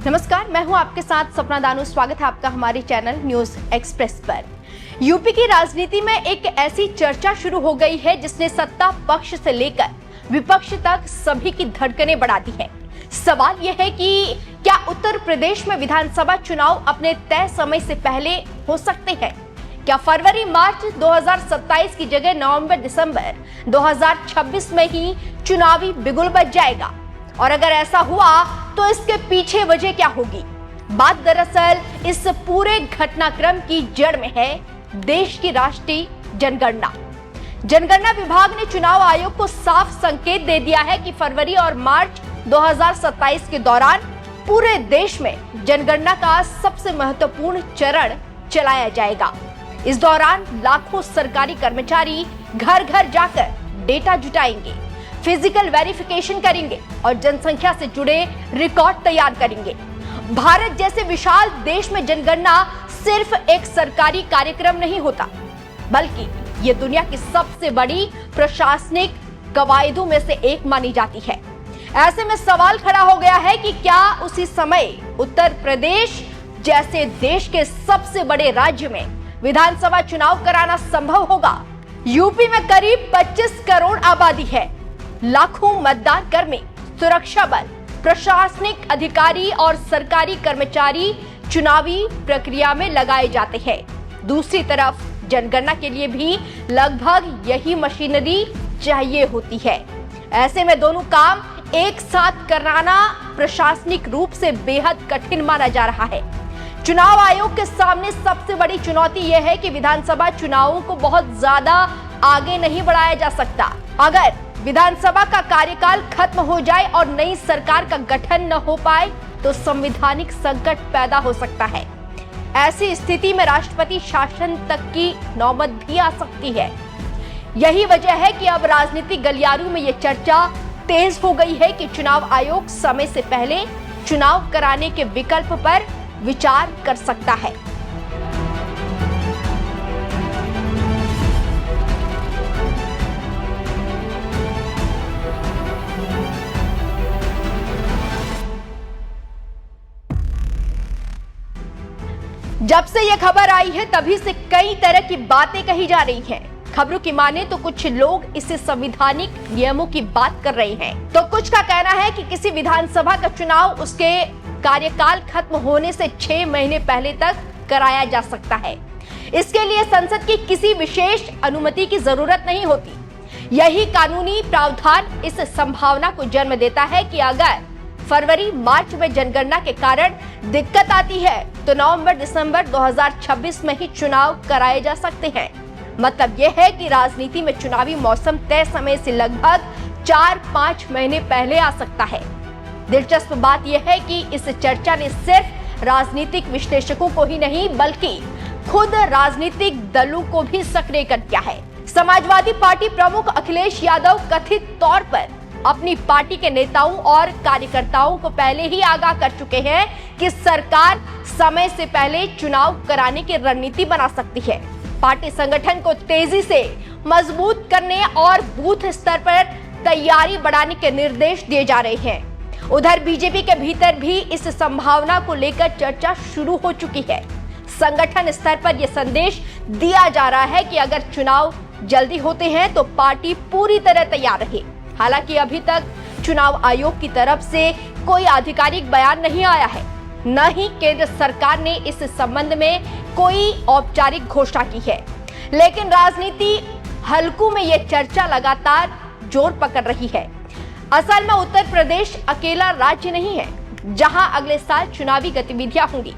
नमस्कार, मैं हूं आपके साथ सपना दानू। स्वागत है आपका हमारे चैनल न्यूज एक्सप्रेस पर। यूपी की राजनीति में एक ऐसी चर्चा शुरू हो गई है जिसने सत्ता पक्ष से लेकर विपक्ष तक सभी की धड़कनें बढ़ा दी है। सवाल यह है कि क्या उत्तर प्रदेश में विधानसभा चुनाव अपने तय समय से पहले हो सकते हैं? क्या फरवरी मार्च 2027 की जगह नवंबर दिसंबर 2026 में ही चुनावी बिगुल बज जाएगा? और अगर ऐसा हुआ तो इसके पीछे वजह क्या होगी? बात दरअसल इस पूरे घटनाक्रम की जड़ में है देश की राष्ट्रीय जनगणना। जनगणना विभाग ने चुनाव आयोग को साफ संकेत दे दिया है कि फरवरी और मार्च 2027 के दौरान पूरे देश में जनगणना का सबसे महत्वपूर्ण चरण चलाया जाएगा। इस दौरान लाखों सरकारी कर्मचारी घर घर जाकर डेटा जुटाएंगे, फिजिकल वेरिफिकेशन करेंगे और जनसंख्या से जुड़े रिकॉर्ड तैयार करेंगे। भारत जैसे विशाल देश में जनगणना सिर्फ एक सरकारी कार्यक्रम नहीं होता, बल्कि ये दुनिया की सबसे बड़ी प्रशासनिक कवायदों में से एक मानी जाती है। ऐसे में सवाल खड़ा हो गया है कि क्या उसी समय उत्तर प्रदेश जैसे देश के सबसे बड़े राज्य में विधानसभा चुनाव कराना संभव होगा? यूपी में करीब 25 करोड़ आबादी है, लाखों मतदान कर्मी, सुरक्षा बल, प्रशासनिक अधिकारी और सरकारी कर्मचारी चुनावी प्रक्रिया में लगाए जाते हैं। दूसरी तरफ जनगणना के लिए भी लगभग यही मशीनरी चाहिए होती है। ऐसे में दोनों काम एक साथ कराना प्रशासनिक रूप से बेहद कठिन माना जा रहा है। चुनाव आयोग के सामने सबसे बड़ी चुनौती यह है कि विधानसभा चुनावों को बहुत ज्यादा आगे नहीं बढ़ाया जा सकता। अगर विधानसभा का कार्यकाल खत्म हो जाए और नई सरकार का गठन न हो पाए तो संवैधानिक संकट पैदा हो सकता है। ऐसी स्थिति में राष्ट्रपति शासन तक की नौबत भी आ सकती है। यही वजह है कि अब राजनीतिक गलियारों में यह चर्चा तेज हो गई है कि चुनाव आयोग समय से पहले चुनाव कराने के विकल्प पर विचार कर सकता है। जब से यह खबर आई है तभी से कई तरह की बातें कही जा रही हैं। खबरों की माने तो कुछ लोग इसे संवैधानिक नियमों की बात कर रहे हैं, तो कुछ का कहना है कि किसी विधानसभा का चुनाव उसके कार्यकाल खत्म होने से 6 महीने पहले तक कराया जा सकता है। इसके लिए संसद की किसी विशेष अनुमति की जरूरत नहीं होती। यही कानूनी प्रावधान इस संभावना को जन्म देता है कि अगर फरवरी मार्च में जनगणना के कारण दिक्कत आती है तो नवंबर दिसंबर 2026 में ही चुनाव कराए जा सकते हैं। मतलब यह है कि राजनीति में चुनावी मौसम तय समय से लगभग 4-5 महीने पहले आ सकता है। दिलचस्प बात यह है कि इस चर्चा ने सिर्फ राजनीतिक विश्लेषकों को ही नहीं बल्कि खुद राजनीतिक दलों को भी सक्रिय कर दिया है। समाजवादी पार्टी प्रमुख अखिलेश यादव कथित तौर पर अपनी पार्टी के नेताओं और कार्यकर्ताओं को पहले ही आगाह कर चुके हैं कि सरकार समय से पहले चुनाव कराने की रणनीति बना सकती है। पार्टी संगठन को तेजी से मजबूत करने और बूथ स्तर पर तैयारी बढ़ाने के निर्देश दिए जा रहे हैं। उधर बीजेपी के भीतर भी इस संभावना को लेकर चर्चा शुरू हो चुकी है। संगठन स्तर पर यह संदेश दिया जा रहा है कि अगर चुनाव जल्दी होते हैं तो पार्टी पूरी तरह तैयार रहे। हालांकि अभी तक चुनाव आयोग की तरफ से कोई आधिकारिक बयान नहीं आया है, न ही केंद्र सरकार ने इस संबंध में कोई औपचारिक घोषणा की है। लेकिन राजनीति हलकों में यह चर्चा लगातार जोर पकड़ रही है। असल में उत्तर प्रदेश अकेला राज्य नहीं है जहां अगले साल चुनावी गतिविधियां होंगी।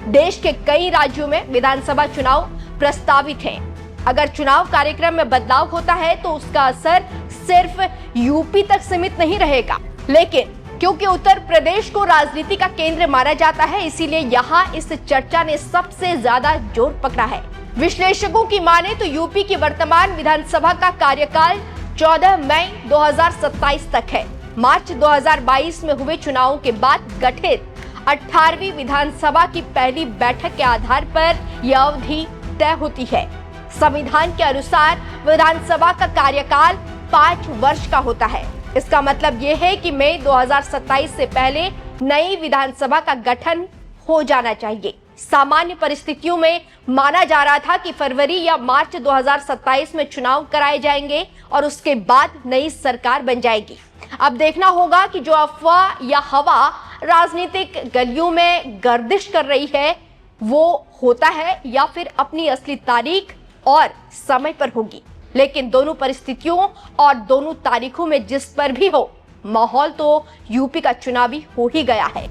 देश के कई राज्यों में विधानसभा चुनाव प्रस्तावित हैं। अगर चुनाव कार्यक्रम में बदलाव होता है तो उसका असर सिर्फ यूपी तक सीमित नहीं रहेगा। लेकिन क्योंकि उत्तर प्रदेश को राजनीति का केंद्र माना जाता है, इसीलिए यहाँ इस चर्चा ने सबसे ज्यादा जोर पकड़ा है। विश्लेषकों की माने तो यूपी की वर्तमान विधानसभा का कार्यकाल 14 मई 2027 तक है। मार्च 2022 में हुए चुनावों के बाद गठित 18वीं विधानसभा की पहली बैठक के आधार पर यह अवधि तय होती है। संविधान के अनुसार विधानसभा का कार्यकाल 5 वर्ष का होता है। इसका मतलब यह है कि मई 2027 से पहले नई विधानसभा का गठन हो जाना चाहिए। सामान्य परिस्थितियों में माना जा रहा था कि फरवरी या मार्च 2027 में चुनाव कराए जाएंगे और उसके बाद नई सरकार बन जाएगी। अब देखना होगा कि जो अफवाह या हवा राजनीतिक गलियों में गर्दिश कर रही है वो होता है या फिर अपनी असली तारीख और समय पर होगी। लेकिन दोनों परिस्थितियों और दोनों तारीखों में जिस पर भी हो, माहौल तो यूपी का चुनावी हो ही गया है।